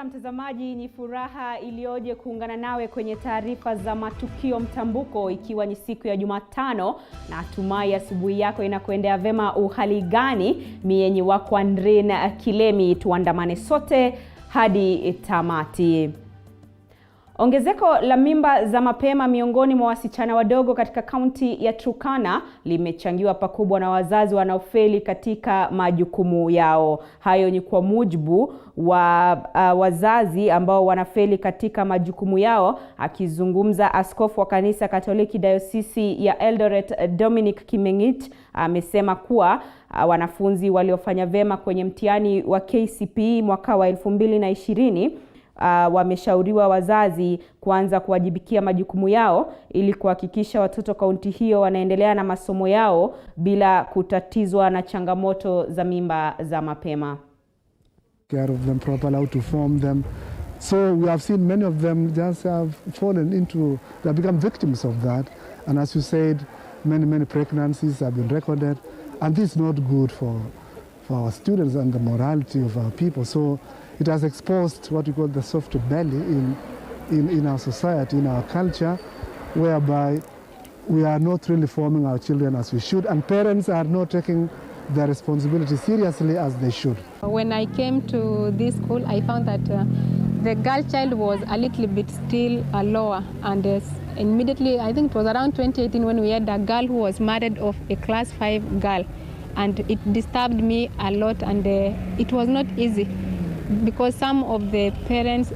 Na mtazamaji, ni furaha iliyoje kuungana nawe kwenye taarifa za matukio mtambuko, ikiwa ni siku ya Jumatano, na natumai asubuhi yako inakuendea vema. Uhali gani? Mienyi wako Andrina Kilemi, tuandamane sote hadi tamati. Ongezeko la mimba za mapema miongoni mwa wasichana wadogo katika kaunti ya Turkana limechangiwa pakubwa na wazazi wanaofeli katika majukumu yao. Hayo ni kwa mujibu wa wazazi ambao wanafeli katika majukumu yao. Akizungumza, askofu wa kanisa Katoliki Dayosisi ya Eldoret Dominic Kimengit amesema kuwa wanafunzi waliofanya vema kwenye mtihani wa KCPE mwaka wa 2020 wameshauriwa wazazi kuanza kuwajibikia majukumu yao ili kuhakikisha watoto kaunti hiyo wanaendelea na masomo yao bila kutatizwa na changamoto za mimba za mapema. Care of them properly, how to form them. So we have seen many of them just have fallen into, they have become victims of that. And as you said, many pregnancies have been recorded. And this is not good for our students and the morality of our people. So it has exposed what we call the soft belly in our society, in our culture, whereby we are not really forming our children as we should, and parents are not taking their responsibility seriously as they should. When I came to this school, I found that the girl child was a little bit still lower, and immediately, I think it was around 2018 when we had a girl who was married off a class 5 girl, and it disturbed me a lot, and it was not easy, because some of the parents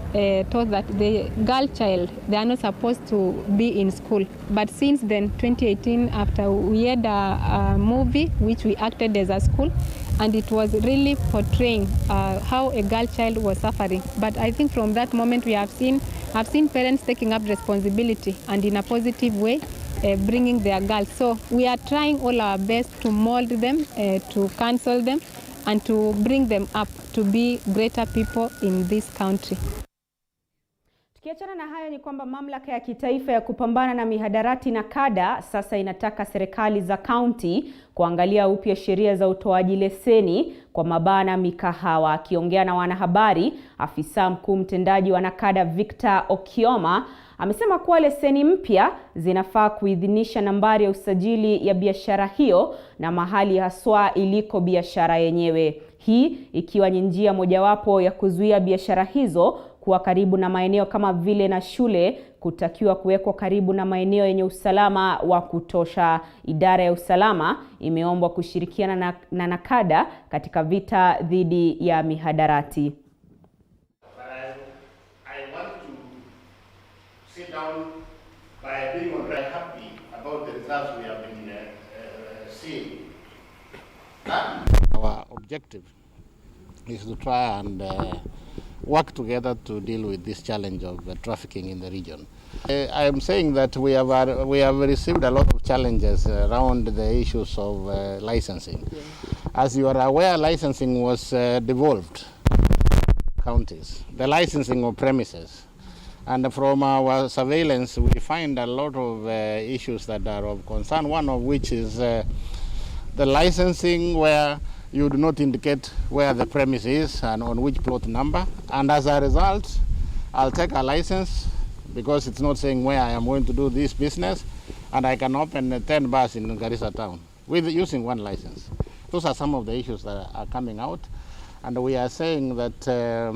thought that the girl child, they are not supposed to be in school. But since then, 2018, after we had a movie which we acted as a school, and it was really portraying how a girl child was suffering. But I think from that moment I've seen parents taking up responsibility and in a positive way bringing their girls. So we are trying all our best to mold them, to counsel them, and to bring them up to be greater people in this country. Tukiachana na hayo, ni kwamba mamlaka ya kitaifa ya kupambana na mihadarati na kada sasa inataka serikali za kaunti kuangalia upya sheria za utoaji leseni kwa mabaa na mikahawa. Akiongea na wanahabari, afisa mkuu mtendaji wa NACADA Victor Okioma amesema kuwa leseni mpya zinafaa kuidhinisha nambari ya usajili ya biashara hiyo na mahali haswa iliko biashara yenyewe. Hii ikiwa ni njia mojawapo ya kuzuia biashara hizo kuwa karibu na maeneo kama vile na shule kutakiwa kuwekwa karibu na maeneo yenye usalama wa kutosha. Idara ya usalama imeombwa kushirikiana na NACADA katika vita dhidi ya mihadarati. Sit down by being very happy about the results we have been seeing. Our objective is to try and work together to deal with this challenge of trafficking in the region. I am saying that we have received a lot of challenges around the issues of licensing. Yeah. As you are aware, licensing was devolved to counties, the licensing of premises. And from our surveillance, we find a lot of issues that are of concern, one of which is the licensing where you do not indicate where the premise is and on which plot number. And as a result, I'll take a license because it's not saying where I am going to do this business, and I can open 10 bars in Garissa town with using one license. Those are some of the issues that are coming out. And we are saying that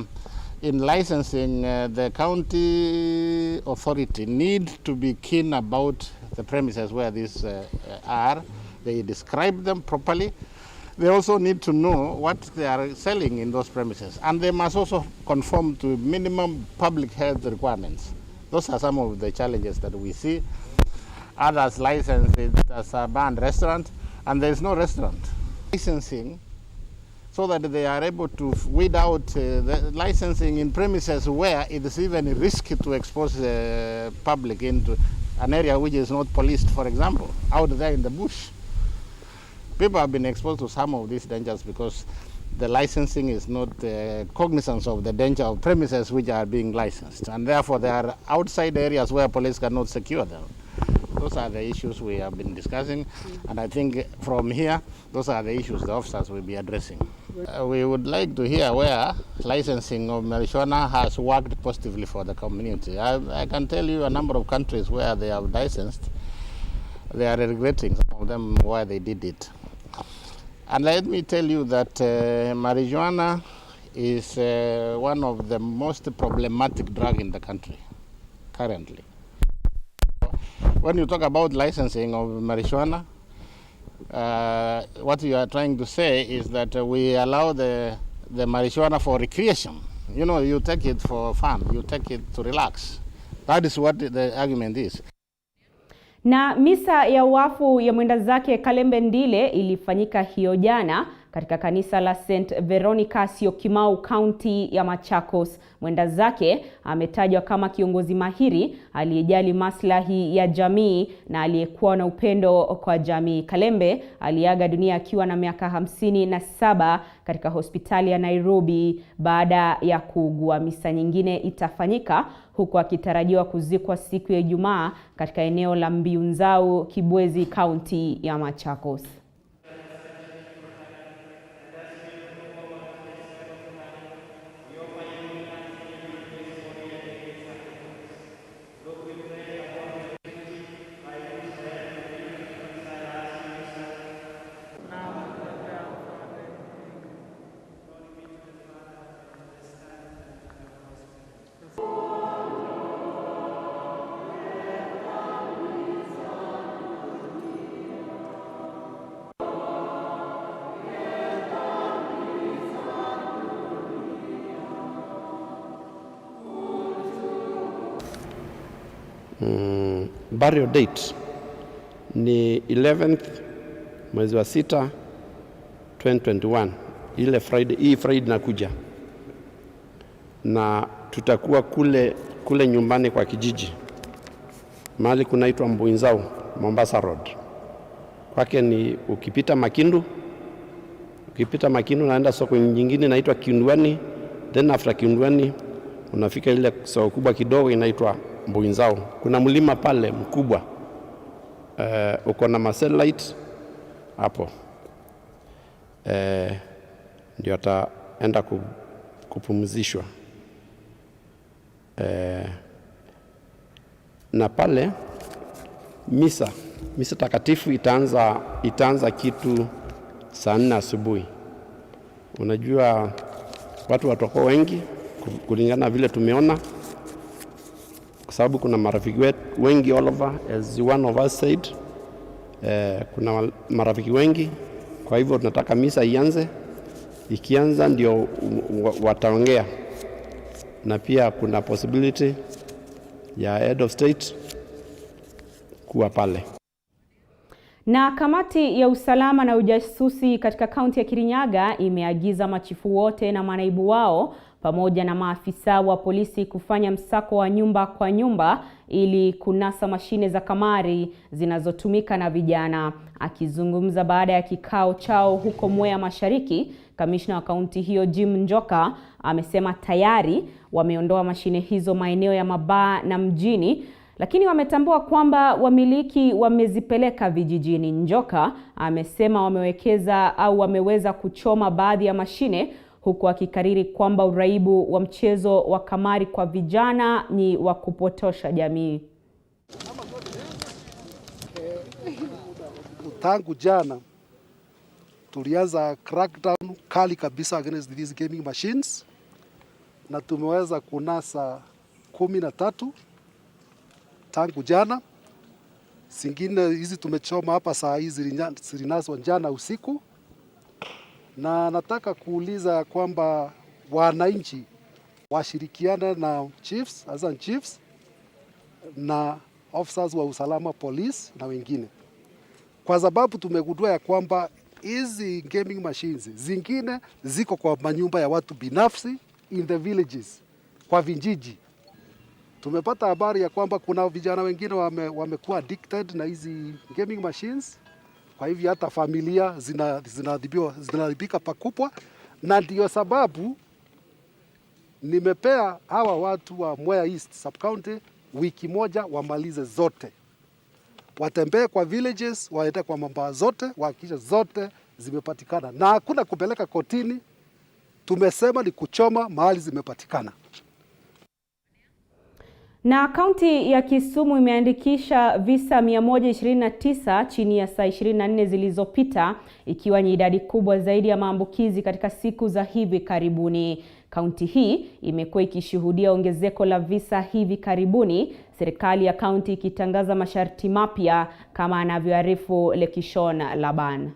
in licensing, the county authority need to be keen about the premises where these are. They describe them properly. They also need to know what they are selling in those premises. And they must also conform to minimum public health requirements. Those are some of the challenges that we see. Others license it as a bar and restaurant, and there is no restaurant. Licensing so that they are able to weed out the licensing in premises where it is even risky to expose the public into an area which is not policed, for example, out there in the bush. People have been exposed to some of these dangers because the licensing is not cognizant of the danger of premises which are being licensed, and therefore there are outside areas where police cannot secure them. Those are the issues we have been discussing, and I think from here, those are the issues the officers will be addressing. We would like to hear where licensing of marijuana has worked positively for the community. I can tell you a number of countries where they have licensed. They are regretting, some of them, why they did it. And let me tell you that marijuana is one of the most problematic drugs in the country currently. When you talk about licensing of marijuana, what you are trying to say is that we allow the marijuana for recreation. You know, you take it for fun, you take it to relax. That is what the argument is. Na misa ya wafu ya mwenda zake Kalembe Ndile ilifanyika hiyo jana katika kanisa la St. Veronica Syokimau, County ya Machakos. Mwenda zake ametajwa kama kiongozi mahiri aliyejali maslahi ya jamii na aliyekuwa na upendo kwa jamii. Kalembe aliaga dunia akiwa na miaka 57 katika hospitali ya Nairobi baada ya kuugua. Misa nyingine itafanyika huku akitarajiwa kuzikwa siku ya Ijumaa katika eneo la Mbiunzau, Kibwezi, County ya Machakos. Burial date ni 11th mwezi wa 6 2021, ile Friday, hii Friday nakuja, na tutakuwa kule nyumbani kwa kijiji mahali kunaitwa Mbuinzau, Mombasa Road. Kwake ni ukipita Makindu naenda soko nyingine inaitwa Kindwani, then after Kindwani unafika ile soko kubwa kidogo inaitwa Mbuinzau. Kuna mlima pale mkubwa, uko na masatellite hapo, ndio ataenda kupumzishwa. Na pale misa takatifu itaanza kitu saa 4 asubuhi. Unajua watu watakuwa wengi kulingana vile tumeona, kwa sababu kuna marafiki wengi all over, as one of us said. Kuna marafiki wengi, kwa hivyo tunataka misa ianze. Ikianza ndio wataongea, na pia kuna possibility ya head of state kuwa pale. Na kamati ya usalama na ujasusi katika kaunti ya Kirinyaga imeagiza machifu wote na manaibu wao pamoja na maafisa wa polisi kufanya msako wa nyumba kwa nyumba ili kunasa mashine za kamari zinazotumika na vijana. Akizungumza baada ya kikao chao huko Mwea Mashariki, kamishna wa kaunti hiyo Jim Njoka amesema tayari wameondoa mashine hizo maeneo ya mabaa na mjini, lakini wametambua kwamba wamiliki wamezipeleka vijijini. Njoka amesema wameweza kuchoma baadhi ya mashine, huku akikariri kwamba uraibu wa mchezo wa kamari kwa vijana ni wa kupotosha jamii. Tangu jana tulianza crackdown kali kabisa against these gaming machines, na tumeweza kunasa 13 tangu jana. Zingine hizi tumechoma hapa saa hizi zilinaswa jana usiku. Na nataka kuuliza kwamba wananchi washirikiane na chiefs, as chiefs na officers wa usalama, police na wengine, kwa sababu tumegundua ya kwamba hizi gaming machines zingine ziko kwa manyumba ya watu binafsi in the villages, kwa vijiji. Tumepata habari ya kwamba kuna vijana wengine wamekuwa addicted na hizi gaming machines. Kwa hivyo hata familia zinadhibika pakubwa, na ndio sababu nimepea hawa watu wa Mwea East Sub County wiki moja wamalize zote. Watembee kwa villages, waende kwa mambaa zote, wahakikishe zote zimepatikana, na hakuna kupeleka kotini. Tumesema ni kuchoma mahali zimepatikana. Na kaunti ya Kisumu imeandikisha visa 129 chini ya saa 24 zilizopita, ikiwa ni idadi kubwa zaidi ya maambukizi katika siku za hivi karibuni. Kaunti hii imekuwa ikishuhudia ongezeko la visa hivi karibuni, serikali ya kaunti ikitangaza masharti mapya, kama anavyoarifu Lekishon Laban.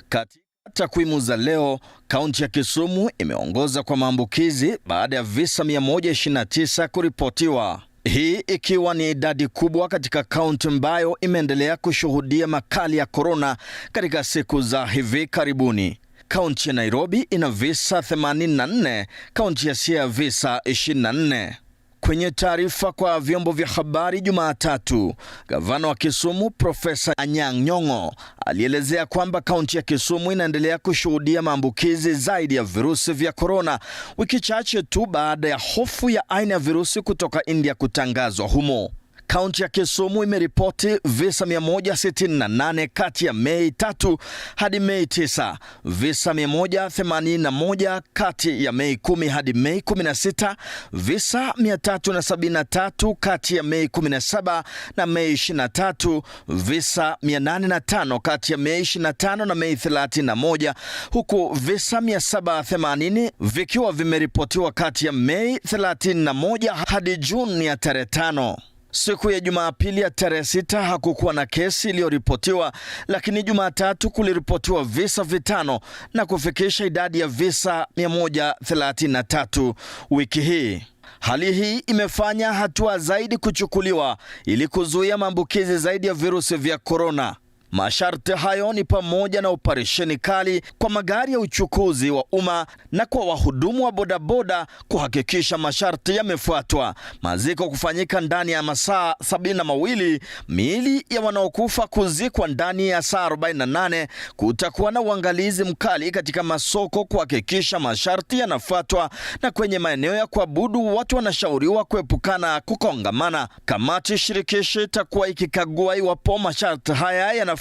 Katika takwimu za leo, kaunti ya Kisumu imeongoza kwa maambukizi baada ya visa 129 kuripotiwa. Hii ikiwa ni idadi kubwa katika kaunti ambayo imeendelea kushuhudia makali ya korona katika siku za hivi karibuni. Kaunti ya Nairobi ina visa 84, kaunti ya Siaya visa 24. Kwenye taarifa kwa vyombo vya habari Jumatatu, gavana wa Kisumu Profesa Anyang' Nyong'o alielezea kwamba kaunti ya Kisumu inaendelea kushuhudia maambukizi zaidi ya virusi vya korona, wiki chache tu baada ya hofu ya aina ya virusi kutoka India kutangazwa humo. Kaunti ya Kisumu imeripoti visa 168 kati ya Mei 3 hadi Mei 9, visa 181 kati ya Mei 10 hadi Mei 16, visa 373 kati ya Mei 17 na Mei 23, visa 805 kati ya Mei 25 na Mei 31, huku visa 780 vikiwa vimeripotiwa kati ya Mei 31 hadi Juni ya tarehe 5. Siku ya Jumapili ya tarehe 6 hakukuwa na kesi iliyoripotiwa, lakini Jumatatu kuliripotiwa visa 5 na kufikisha idadi ya visa 133 wiki hii. Hali hii imefanya hatua zaidi kuchukuliwa ili kuzuia maambukizi zaidi ya virusi vya korona. Masharti hayo ni pamoja na operesheni kali kwa magari ya uchukuzi wa umma na kwa wahudumu wa bodaboda kuhakikisha masharti yamefuatwa, maziko kufanyika ndani ya masaa 72, miili ya wanaokufa kuzikwa ndani ya saa 48, kutakuwa na uangalizi mkali katika masoko kuhakikisha masharti yanafuatwa, na kwenye maeneo ya kuabudu watu wanashauriwa kuepukana kukongamana. Kamati shirikishi itakuwa ikikagua iwapo masharti haya yanafuatwa,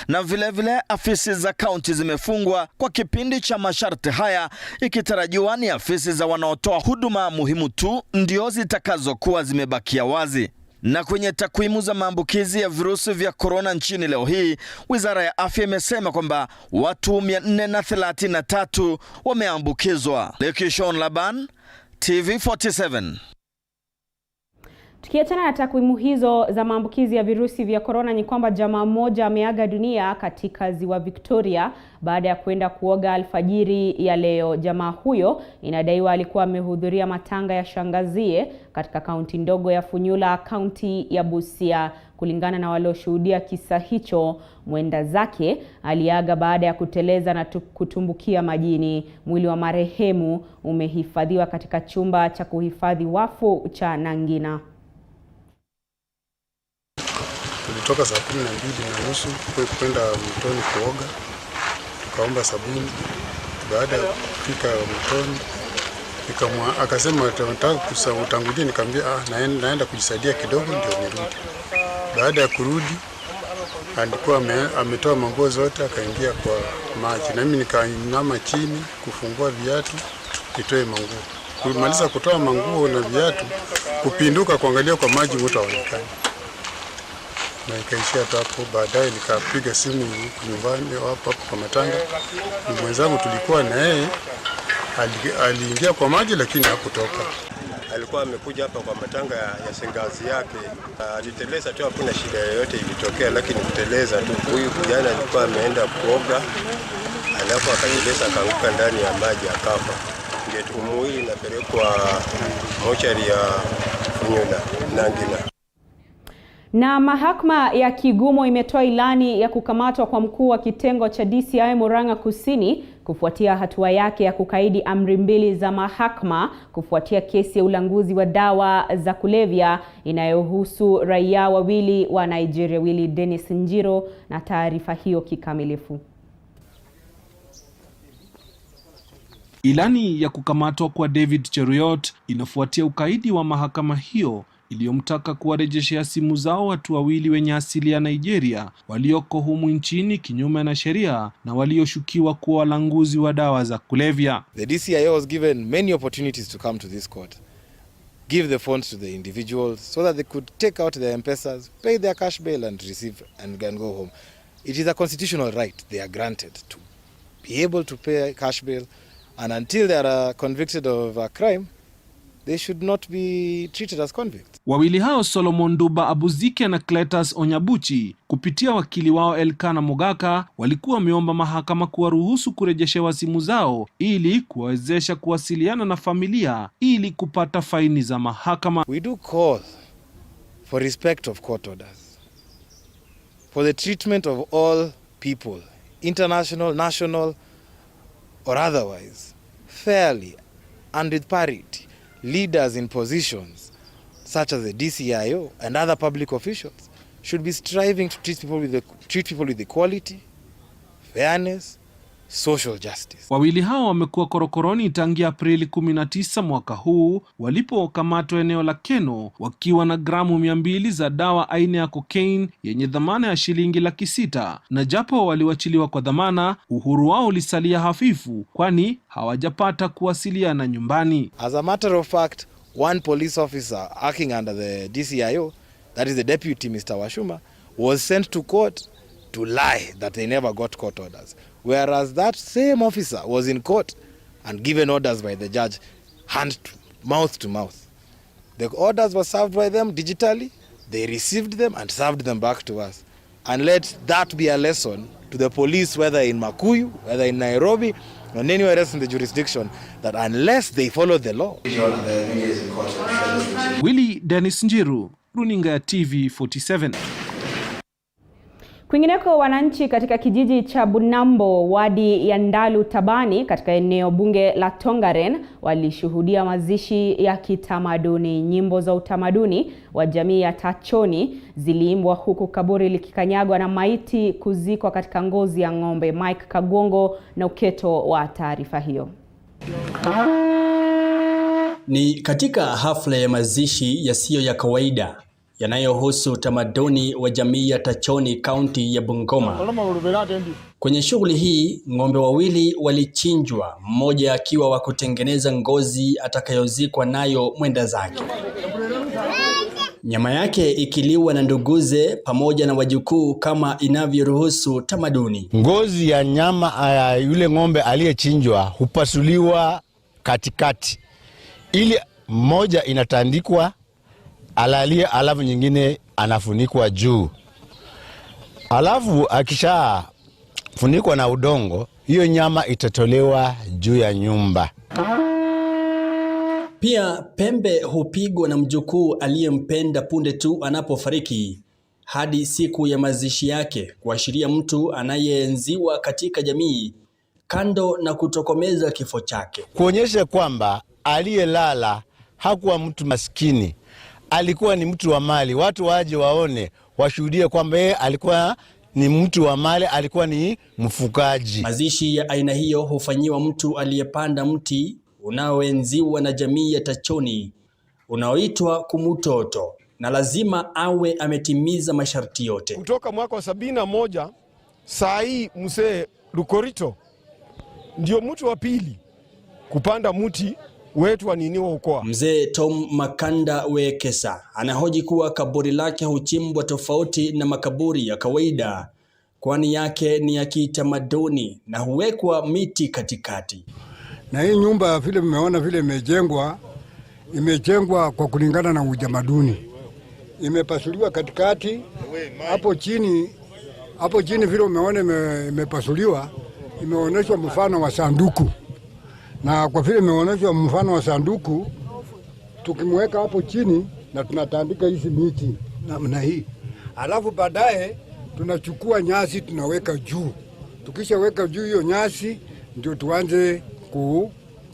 na vilevile afisi za kaunti zimefungwa kwa kipindi cha masharti haya, ikitarajiwa ni afisi za wanaotoa huduma muhimu tu ndio zitakazokuwa zimebakia wazi. Na kwenye takwimu za maambukizi ya virusi vya korona nchini leo hii, Wizara ya Afya imesema kwamba watu 433 wameambukizwa. Lekishon Laban, TV47. Tukiachana na takwimu hizo za maambukizi ya virusi vya korona, ni kwamba jamaa mmoja ameaga dunia katika ziwa Victoria baada ya kwenda kuoga alfajiri ya leo. Jamaa huyo inadaiwa alikuwa amehudhuria matanga ya shangazie katika kaunti ndogo ya Funyula, kaunti ya Busia. Kulingana na walioshuhudia kisa hicho, mwenda zake aliaga baada ya kuteleza na kutumbukia majini. Mwili wa marehemu umehifadhiwa katika chumba cha kuhifadhi wafu cha Nangina. Tulitoka saa 12:30 kwenda mtoni kuoga, tukaomba sabuni. Baada ya kufika mtoni, akasema nataka utangulie, nikamwambia naenda kujisaidia kidogo ndio nirudi. Baada ya kurudi, alikuwa ametoa manguo zote akaingia kwa maji, na mimi nikainama chini kufungua viatu nitoe manguo. Kumaliza kutoa manguo na viatu, kupinduka kuangalia kwa maji mtu haonekani, na ikaishia hapo. Baadaye nikapiga simu nyumbani hapo kwa matanga. Mwenzangu tulikuwa na yeye, aliingia kwa maji lakini hakutoka. Alikuwa amekuja hapa kwa matanga ya shangazi yake. Aliteleza tu, hakuna shida yoyote ilitokea, lakini kuteleza tu. Huyu kijana alikuwa ameenda kuoga, alafu akateleza akaanguka ndani ya maji akafa. Ndio mwili unapelekwa mochari ya Funyula Nangina. Na mahakama ya Kigumo imetoa ilani ya kukamatwa kwa mkuu wa kitengo cha DCI Murang'a Kusini kufuatia hatua yake ya kukaidi amri 2 za mahakama kufuatia kesi ya ulanguzi wa dawa za kulevya inayohusu raia wawili wa Nigeria, Willy Dennis Njiro, na taarifa hiyo kikamilifu. Ilani ya kukamatwa kwa David Cheruiyot inafuatia ukaidi wa mahakama hiyo iliyomtaka kuwarejeshea simu zao watu wawili wenye asili ya Nigeria walioko humu nchini kinyume na sheria na walioshukiwa kuwa walanguzi wa dawa za kulevya. The DCIO was given many opportunities to come to this court, give the funds to the individuals so that they could take out their M-Pesas, pay their cash bail and receive and go home. It is a constitutional right they are granted to be able to pay cash bail, and until they are convicted of a crime, they should not be treated as convicts. Wawili hao Solomon Duba Abuzike na Cletus Onyabuchi kupitia wakili wao Elkana Mogaka walikuwa wameomba mahakama kuwaruhusu kurejeshewa simu zao ili kuwawezesha kuwasiliana na familia ili kupata faini za mahakama. We do call for respect of court orders, for the treatment of all people, international, national or otherwise, fairly and with parity. Leaders in positions such as the DCIO and other public officials should be striving to treat people with equality, fairness, social justice. Wawili hao wamekuwa korokoroni tangia Aprili 19 mwaka huu walipokamatwa eneo la Keno wakiwa na gramu 200 za dawa aina ya cocaine yenye dhamana ya shilingi 600,000, na japo waliwachiliwa kwa dhamana, uhuru wao ulisalia hafifu kwani hawajapata kuwasiliana nyumbani. As a matter of fact, one police officer acting under the DCIO, that is the deputy Mr. Washuma, was sent to court to lie that they never got court orders, whereas that same officer was in court and given orders by the judge mouth to mouth. The orders were served by them digitally, they received them and served them back to us. And let that be a lesson to the police, whether in Makuyu, whether in Nairobi, or anywhere else in the jurisdiction, that unless they follow the law. Willy Dennis Njiru, runinga ya TV 47. Kwingineko, wananchi katika kijiji cha Bunambo, wadi ya Ndalu Tabani katika eneo bunge la Tongaren walishuhudia mazishi ya kitamaduni. Nyimbo za utamaduni wa jamii ya Tachoni ziliimbwa huku kaburi likikanyagwa na maiti kuzikwa katika ngozi ya ng'ombe. Mike Kagongo na uketo wa taarifa hiyo. Ni katika hafla ya mazishi yasiyo ya kawaida yanayohusu utamaduni wa jamii ya Tachoni, kaunti ya Bungoma. Kwenye shughuli hii, ng'ombe wawili walichinjwa, mmoja akiwa wa kutengeneza ngozi atakayozikwa nayo mwenda zake. Nyama yake ikiliwa na nduguze pamoja na wajukuu kama inavyoruhusu tamaduni. Ngozi ya nyama ya yule ng'ombe aliyechinjwa hupasuliwa katikati, ili mmoja inatandikwa alalie, alafu nyingine anafunikwa juu. Alafu akisha funikwa na udongo, hiyo nyama itatolewa juu ya nyumba. Pia pembe hupigwa na mjukuu aliyempenda punde tu anapofariki hadi siku ya mazishi yake, kuashiria mtu anayeenziwa katika jamii, kando na kutokomeza kifo chake. Kuonyesha kwamba aliyelala hakuwa mtu maskini, alikuwa ni mtu wa mali. Watu waje waone, washuhudie kwamba yeye alikuwa ni mtu wa mali, alikuwa ni mfukaji. Mazishi ya aina hiyo hufanyiwa mtu aliyepanda mti unaoenziwa na jamii ya Tachoni unaoitwa kumutoto, na lazima awe ametimiza masharti yote. Kutoka mwaka wa 71 saa hii mzee Lukorito ndio mtu wa pili kupanda mti wetu wa nini wa ukoa. Mzee Tom Makanda Wekesa anahoji kuwa kaburi lake huchimbwa tofauti na makaburi ya kawaida, kwani yake ni ya kitamaduni na huwekwa miti katikati. Na hii nyumba vile mmeona vile imejengwa kwa kulingana na utamaduni. Imepasuliwa katikati, hapo chini vile umeona imepasuliwa, imeonyeshwa mfano wa sanduku. Na kwa vile imeonyeshwa mfano wa sanduku, tukimweka hapo chini na tunatandika hizi miti namna hii. Alafu baadaye tunachukua nyasi tunaweka juu. Tukishaweka juu hiyo nyasi ndio tuanze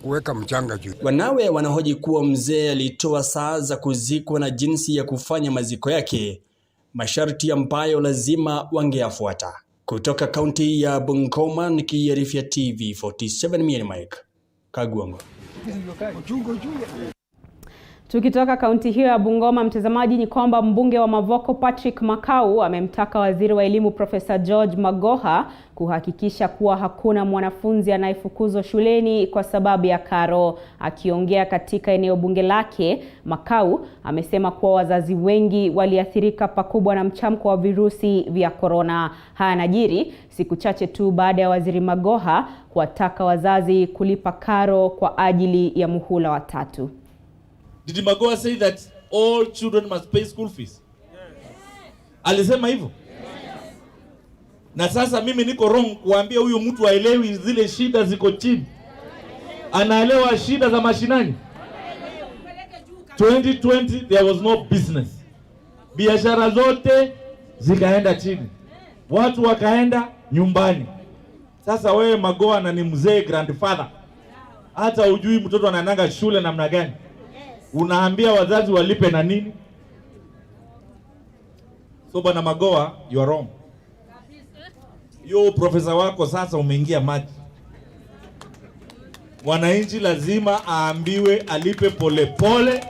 kuweka mchanga juu. Wanawe wanahoji kuwa mzee alitoa saa za kuzikwa na jinsi ya kufanya maziko yake, masharti ambayo lazima wangeyafuata. Kutoka kaunti ya Bungoma, nikiarifia TV 47, mimi ni Mike Kagongo. Tukitoka kaunti hiyo ya Bungoma, mtazamaji, ni kwamba mbunge wa Mavoko Patrick Makau amemtaka waziri wa elimu Profesa George Magoha kuhakikisha kuwa hakuna mwanafunzi anayefukuzwa shuleni kwa sababu ya karo. Akiongea katika eneo bunge lake, Makau amesema kuwa wazazi wengi waliathirika pakubwa na mchamko wa virusi vya corona. Haya yanajiri siku chache tu baada ya waziri Magoha kuwataka wazazi kulipa karo kwa ajili ya muhula wa 3. Did Magoha say that all children must pay school fees? Alisema hivyo? Na sasa mimi niko wrong kuambia huyu mtu aelewi zile shida ziko chini? Anaelewa shida za mashinani? 2020 there was no business. Biashara zote zikaenda chini. Watu wakaenda nyumbani. Sasa wewe Magoha na ni mzee grandfather, hata hujui mtoto anaenda shule namna gani? Unaambia wazazi walipe na nini? So bwana Magoha, you are wrong. Yo profesa wako sasa umeingia maji. Mwananchi lazima aambiwe alipe pole pole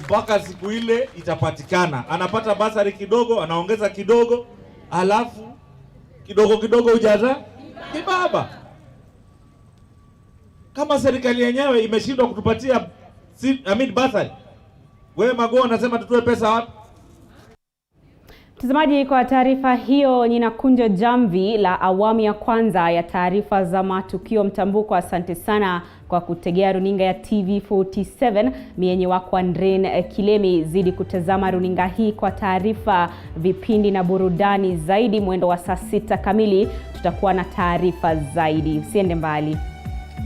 mpaka siku ile itapatikana. Anapata basari kidogo, anaongeza kidogo, alafu kidogo kidogo ujaza kibaba. Kama serikali yenyewe imeshindwa kutupatia basari, wewe Magoha unasema tutoe pesa wapi? Mtazamaji, kwa taarifa hiyo ninakunja jamvi la awamu ya kwanza ya taarifa za matukio mtambuko. Asante sana kwa kutegea runinga ya TV47. Mienye wako Andren Kilemi. Zidi kutazama runinga hii kwa taarifa, vipindi na burudani zaidi. Mwendo wa saa 6 kamili tutakuwa na taarifa zaidi. Usiende mbali.